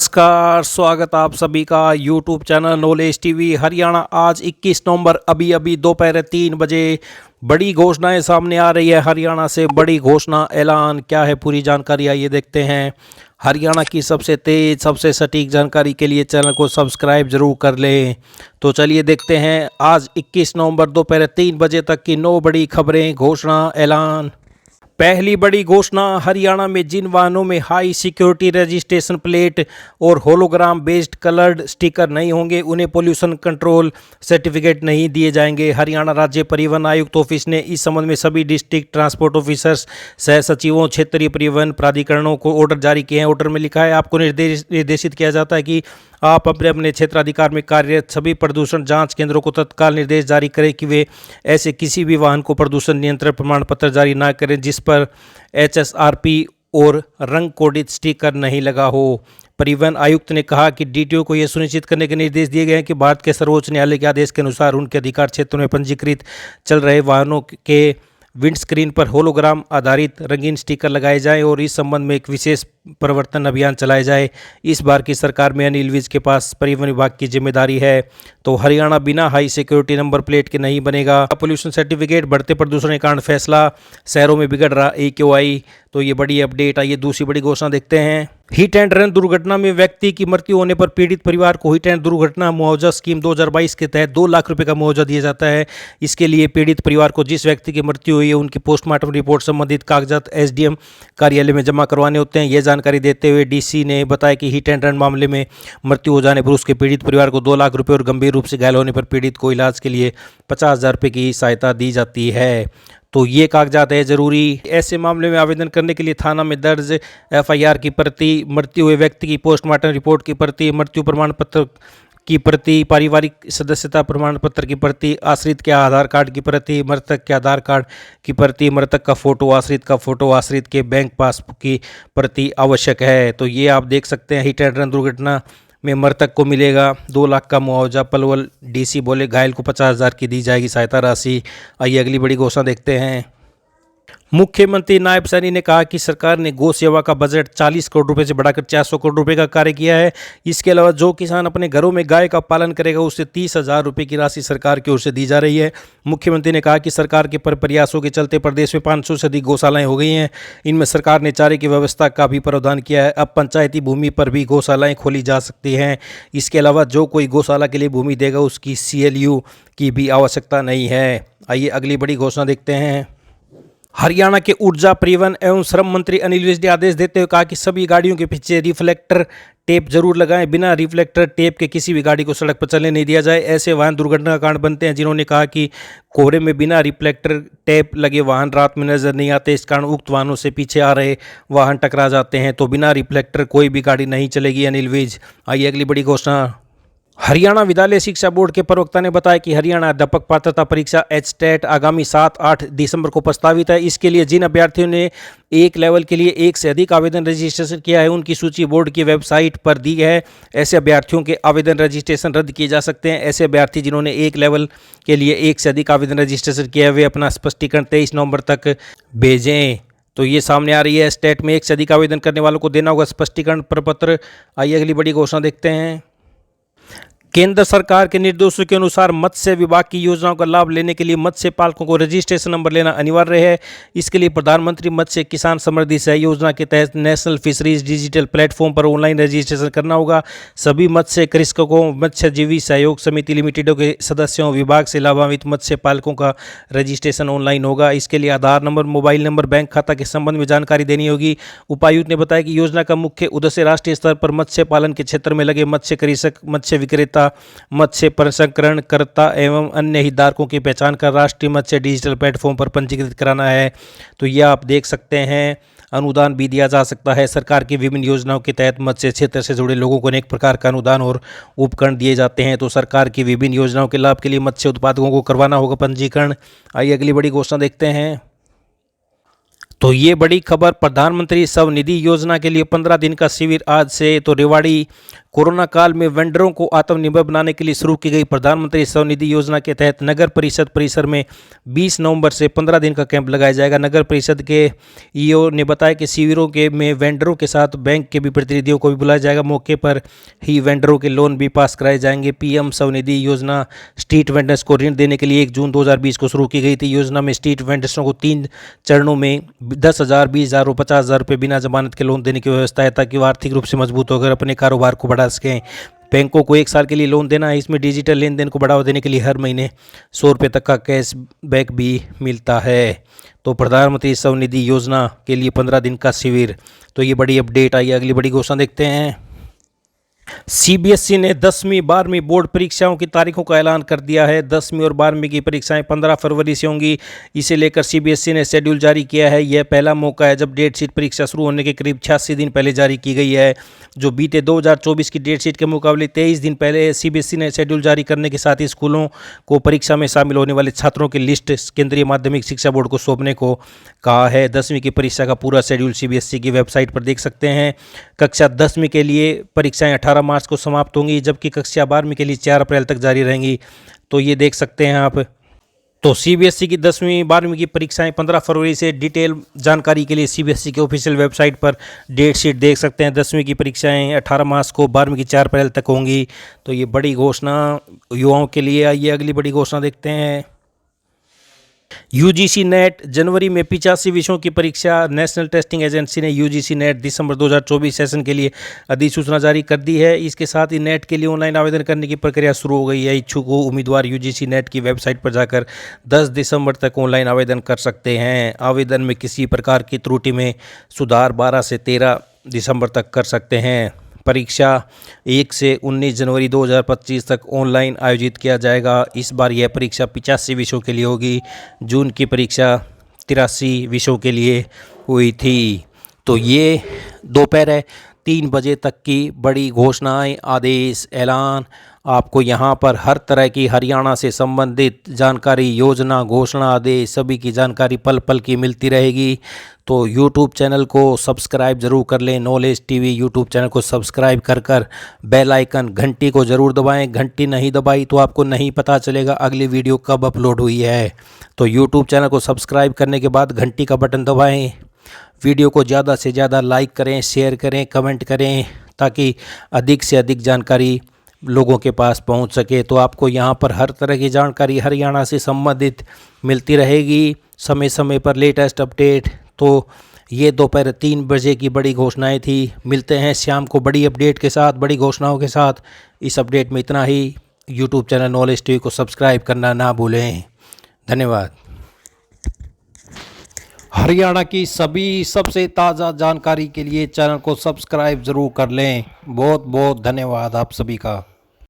नमस्कार, स्वागत आप सभी का YouTube channel knowledge TV Haryana. आज 21 नवंबर अभी दोपहर 3 बजे बड़ी घोषणाएं सामने आ रही है। हरियाणा से बड़ी घोषणा ऐलान क्या है, पूरी जानकारी आइए देखते हैं। हरियाणा की सबसे तेज सबसे सटीक जानकारी के लिए चैनल को सब्सक्राइब जरूर कर लें। तो चलिए देखते हैं आज 21 नवंबर दोपहर 3 बजे तक की 9 बड़ी खबरें, घोषणा, ऐलान। पहली बड़ी घोषणा, हरियाणा में जिन वाहनों में हाई सिक्योरिटी रजिस्ट्रेशन प्लेट और होलोग्राम बेस्ड कलर्ड स्टिकर नहीं होंगे उन्हें पोल्यूशन कंट्रोल सर्टिफिकेट नहीं दिए जाएंगे। हरियाणा राज्य परिवहन आयुक्त ऑफिस ने इस संबंध में सभी डिस्ट्रिक्ट ट्रांसपोर्ट ऑफिसर्स, सह सचिवों, क्षेत्रीय परिवहन प्राधिकरणों को ऑर्डर जारी किए हैं। ऑर्डर में लिखा है, आपको निर्देशित किया जाता है कि आप अपने अपने क्षेत्राधिकार में कार्यरत सभी प्रदूषण जांच केंद्रों को तत्काल निर्देश जारी करें कि वे ऐसे किसी भी वाहन को प्रदूषण नियंत्रण प्रमाण पत्र जारी न करें जिस पर HSRP और रंग कोडित स्टिकर नहीं लगा हो। परिवहन आयुक्त ने कहा कि DTO को यह सुनिश्चित करने के निर्देश दिए गए हैं कि भारत के सर्वोच्च न्यायालय के आदेश के अनुसार उनके अधिकार क्षेत्रों में पंजीकृत चल रहे वाहनों के विंडस्क्रीन पर होलोग्राम आधारित रंगीन स्टिकर लगाए जाएं और इस संबंध में एक विशेष प्रवर्तन अभियान चलाया जाए। इस बार की सरकार में अनिल विज के पास परिवहन विभाग की जिम्मेदारी है, तो हरियाणा बिना हाई सिक्योरिटी नंबर प्लेट के नहीं बनेगा। पोल्यूशन सर्टिफिकेट, बढ़ते प्रदूषण के कारण फैसला, शहरों में बिगड़ रहा AQI। तो ये बड़ी अपडेट। आइए दूसरी बड़ी घोषणा देखते हैं। हिट एंड रन दुर्घटना में व्यक्ति की मृत्यु होने पर पीड़ित परिवार को हिट एंड दुर्घटना मुआवजा स्कीम 2022 के तहत 2 लाख रुपए का मुआवजा दिया जाता है। इसके लिए पीड़ित परिवार को जिस व्यक्ति की मृत्यु हुई है उनकी पोस्टमार्टम रिपोर्ट संबंधित कागजात SDM कार्यालय में जमा करवाने होते हैं। यह जानकारी देते हुए DC ने बताया कि हिट एंड रन मामले में मृत्यु हो जाने पर उसके पीड़ित परिवार को 2 लाख रुपए और गंभीर रूप से घायल होने पर पीड़ित को इलाज के लिए 50,000 रुपये की सहायता दी जाती है। तो ये कागजात है जरूरी। ऐसे मामले में आवेदन करने के लिए थाना में दर्ज FIR की प्रति, मृत्यु हुए व्यक्ति की पोस्टमार्टम रिपोर्ट की प्रति, मृत्यु प्रमाण पत्र की प्रति, पारिवारिक सदस्यता प्रमाण पत्र की प्रति, आश्रित के आधार कार्ड की प्रति, मृतक के आधार कार्ड की प्रति, मृतक का फोटो, आश्रित का फोटो, आश्रित के बैंक पासबुक की प्रति आवश्यक है। तो ये आप देख सकते हैं। हिट एंड रन दुर्घटना में मृतक को मिलेगा 2 लाख का मुआवजा। पलवल DC बोले घायल को 50,000 की दी जाएगी सहायता राशि। आइए अगली बड़ी घोषणा देखते हैं। मुख्यमंत्री नायब सैनी ने कहा कि सरकार ने गौ सेवा का बजट 40 करोड़ रुपए से बढ़ाकर 400 करोड़ रुपए का कार्य किया है। इसके अलावा जो किसान अपने घरों में गाय का पालन करेगा उसे 30,000 रुपये की राशि सरकार की ओर से दी जा रही है। मुख्यमंत्री ने कहा कि सरकार के प्रयासों के चलते प्रदेश में 500 से अधिक गौशालाएं हो गई हैं। इनमें सरकार ने चारे की व्यवस्था का भी प्रावधान किया है। अब पंचायती भूमि पर भी गौशालाएं खोली जा सकती हैं। इसके अलावा जो कोई गौशाला के लिए भूमि देगा उसकी CLU की भी आवश्यकता नहीं है। आइए अगली बड़ी घोषणा देखते हैं। हरियाणा के ऊर्जा, परिवहन एवं श्रम मंत्री अनिल विज ने आदेश देते हुए कहा कि सभी गाड़ियों के पीछे रिफ्लेक्टर टेप जरूर लगाएं। बिना रिफ्लेक्टर टेप के किसी भी गाड़ी को सड़क पर चलने नहीं दिया जाए। ऐसे वाहन दुर्घटना का कारण बनते हैं। जिन्होंने कहा कि कोहरे में बिना रिफ्लेक्टर टेप लगे वाहन रात में नजर नहीं आते, इस कारण उक्त वाहनों से पीछे आ रहे वाहन टकरा जाते हैं। तो बिना रिफ्लेक्टर कोई भी गाड़ी नहीं चलेगी, अनिल विज। आइए अगली बड़ी घोषणा। हरियाणा विद्यालय शिक्षा बोर्ड के प्रवक्ता ने बताया कि हरियाणा अध्यापक पात्रता परीक्षा HTET आगामी 7-8 दिसंबर को प्रस्तावित है। इसके लिए जिन अभ्यर्थियों ने एक लेवल के लिए एक से अधिक आवेदन रजिस्ट्रेशन किया है उनकी सूची बोर्ड की वेबसाइट पर दी है। ऐसे अभ्यर्थियों के आवेदन रजिस्ट्रेशन रद्द किए जा सकते हैं। ऐसे अभ्यर्थी जिन्होंने एक लेवल के लिए एक से अधिक आवेदन रजिस्ट्रेशन किया है वे अपना स्पष्टीकरण 23 नवंबर तक भेजें। तो ये सामने आ रही है। स्टेट में एक से अधिक आवेदन करने वालों को देना होगा स्पष्टीकरण प्रपत्र। आइए अगली बड़ी घोषणा देखते हैं। केंद्र सरकार के निर्देशों के अनुसार मत्स्य विभाग की योजनाओं का लाभ लेने के लिए मत्स्य पालकों को रजिस्ट्रेशन नंबर लेना अनिवार्य है। इसके लिए प्रधानमंत्री मत्स्य किसान समृद्धि सह योजना के तहत नेशनल फिशरीज डिजिटल प्लेटफॉर्म पर ऑनलाइन रजिस्ट्रेशन करना होगा। सभी मत्स्य कृषकों, मत्स्यजीवी सहयोग समिति लिमिटेडों के सदस्यों, विभाग से लाभान्वित मत्स्य पालकों का रजिस्ट्रेशन ऑनलाइन होगा। इसके लिए आधार नंबर, मोबाइल नंबर, बैंक खाता के संबंध में जानकारी देनी होगी। उपायुक्त ने बताया कि योजना का मुख्य उद्देश्य राष्ट्रीय स्तर पर मत्स्य पालन के क्षेत्र में लगे मत्स्य कृषक, मत्स्य विक्रेता, मत्स्य प्रसंस्करणकर्ता एवं अन्य हितधारकों की पहचान कर राष्ट्रीय मत्स्य डिजिटल प्लेटफॉर्म पर पंजीकृत कराना है। तो यह आप देख सकते हैं। अनुदान भी दिया जा सकता है। सरकार की विभिन्न योजनाओं के तहत मत्स्य क्षेत्र से जुड़े लोगों को अनेक प्रकार का अनुदान और उपकरण दिए जाते हैं। तो सरकार की विभिन्न योजनाओं के लाभ के लिए मत्स्य उत्पादकों को करवाना होगा पंजीकरण। आइए अगली बड़ी घोषणा देखते हैं। तो ये बड़ी खबर, प्रधानमंत्री स्वनिधि योजना के लिए 15 दिन का शिविर आज से तो रेवाड़ी कोरोना काल में वेंडरों को आत्मनिर्भर बनाने के लिए शुरू की गई प्रधानमंत्री स्वनिधि योजना के तहत नगर परिषद परिसर में 20 नवंबर से 15 दिन का कैंप लगाया जाएगा। नगर परिषद के ईओ ने बताया कि शिविरों के में वेंडरों के साथ बैंक के भी प्रतिनिधियों को भी बुलाया जाएगा। मौके पर ही वेंडरों के लोन भी पास कराए जाएंगे। पीएम स्वनिधि योजना स्ट्रीट वेंडर्स को ऋण देने के लिए 1 जून 2020 को शुरू की गई थी। योजना में स्ट्रीट वेंडर्सों को 3 चरणों में 10,000, 20,000 और 50,000 रुपये बिना जमानत के लोन देने की व्यवस्था है, ताकि वो आर्थिक रूप से मजबूत होकर अपने कारोबार को बढ़ा सकें। बैंकों को 1 साल के लिए लोन देना है। इसमें डिजिटल लेन देन को बढ़ावा देने के लिए हर महीने 100 रुपये तक का कैशबैक भी मिलता है। तो प्रधानमंत्री स्वनिधि योजना के लिए 15 दिन का शिविर। तो ये बड़ी अपडेट आई। अगली बड़ी घोषणा देखते हैं। सीबीएसई ने 10वीं 12वीं बोर्ड परीक्षाओं की तारीखों का ऐलान कर दिया है। 10वीं और 12वीं की परीक्षाएं 15 फरवरी से होंगी। इसे लेकर सीबीएसई ने शेड्यूल जारी किया है। यह पहला मौका है जब डेट शीट परीक्षा शुरू होने के करीब 86 दिन पहले जारी की गई है, जो बीते 2024 की डेट शीट के मुकाबले 23 दिन पहले। सीबीएसई ने शेड्यूल जारी करने के साथ ही स्कूलों को परीक्षा में शामिल होने वाले छात्रों की लिस्ट केंद्रीय माध्यमिक शिक्षा बोर्ड को सौंपने को कहा है। 10वीं की परीक्षा का पूरा शेड्यूल सीबीएसई की वेबसाइट पर देख सकते हैं। कक्षा 10वीं के लिए परीक्षाएं 18 मार्च को समाप्त होंगी, जबकि कक्षा 12वीं के लिए 4 अप्रैल तक जारी रहेंगी। तो ये देख सकते हैं आप। तो सीबीएसई की 10वीं 12वीं की परीक्षाएं 15 फरवरी से। डिटेल जानकारी के लिए सीबीएसई के ऑफिशियल वेबसाइट पर डेट शीट देख सकते हैं। 10वीं की परीक्षाएं 18 मार्च को, 12वीं की 4 अप्रैल तक होंगी। तो ये बड़ी घोषणा युवाओं के लिए आई है। अगली बड़ी घोषणा देखते हैं। यूजीसी नेट जनवरी में 85 विषयों की परीक्षा। नेशनल टेस्टिंग एजेंसी ने यूजीसी नेट दिसंबर 2024 सेशन के लिए अधिसूचना जारी कर दी है। इसके साथ ही नेट के लिए ऑनलाइन आवेदन करने की प्रक्रिया शुरू हो गई है। इच्छुक उम्मीदवार यूजीसी नेट की वेबसाइट पर जाकर 10 दिसंबर तक ऑनलाइन आवेदन कर सकते हैं। आवेदन में किसी प्रकार की त्रुटि में सुधार 12 से 13 दिसंबर तक कर सकते हैं। परीक्षा 1 से 19 जनवरी 2025 तक ऑनलाइन आयोजित किया जाएगा। इस बार यह परीक्षा 85 विषयों के लिए होगी। जून की परीक्षा 83 विषयों के लिए हुई थी। तो ये दोपहर 3 बजे तक की बड़ी घोषणाएं, आदेश, ऐलान आपको यहाँ पर हर तरह की हरियाणा से संबंधित जानकारी, योजना, घोषणा, आदेश सभी की जानकारी पल पल की मिलती रहेगी। तो YouTube चैनल को सब्सक्राइब ज़रूर कर लें। नॉलेज टीवी YouTube चैनल को सब्सक्राइब कर बेल आइकन घंटी को ज़रूर दबाएं। घंटी नहीं दबाई तो आपको नहीं पता चलेगा अगली वीडियो कब अपलोड हुई है। तो YouTube चैनल को सब्सक्राइब करने के बाद घंटी का बटन दबाएं। वीडियो को ज़्यादा से ज़्यादा लाइक करें, शेयर करें, कमेंट करें, ताकि अधिक से अधिक जानकारी लोगों के पास पहुंच सके। तो आपको यहां पर हर तरह की जानकारी हरियाणा से संबंधित मिलती रहेगी, समय समय पर लेटेस्ट अपडेट। तो ये दोपहर 3 बजे की बड़ी घोषणाएं थी। मिलते हैं शाम को बड़ी अपडेट के साथ, बड़ी घोषणाओं के साथ। इस अपडेट में इतना ही। यूट्यूब चैनल नॉलेज टीवी को सब्सक्राइब करना ना भूलें। धन्यवाद। हरियाणा की सभी सबसे ताज़ा जानकारी के लिए चैनल को सब्सक्राइब ज़रूर कर लें। बहुत बहुत धन्यवाद आप सभी का।